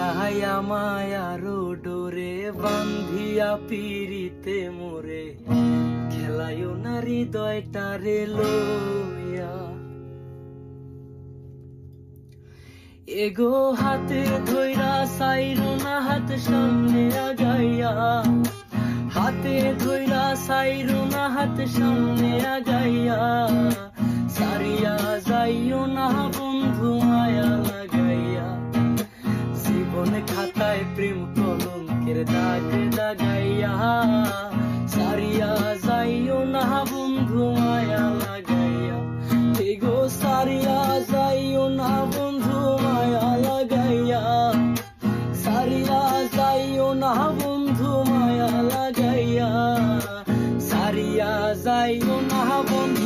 লাহাইয়া মায়ার ডোরে বান্ধিয়া পিরিতে মোরে খেলায়ও না হৃদয়টারে লইয়া। এগো হাতে ধইরা সাইরো না হাত সামনে আগাইয়া, হাতে ধইরা সাইরো না হাত সামনে আগাইয়া, সারিয়া যাইও না বন্ধু মায়া লাগাইয়া। জীবন খাতায় প্রেম কলঙ্কের দাগ লাগাইয়া, সারিয়া যাইও না বন্ধু মায়া লাগাইয়া। এগো সারিয়া যাইও না বন্ধু মায়া লাগাইয়া, সারিয়া যাইও না বন্ধু মায়া লাগাইয়া, সারিয়া যাইও না বন্ধু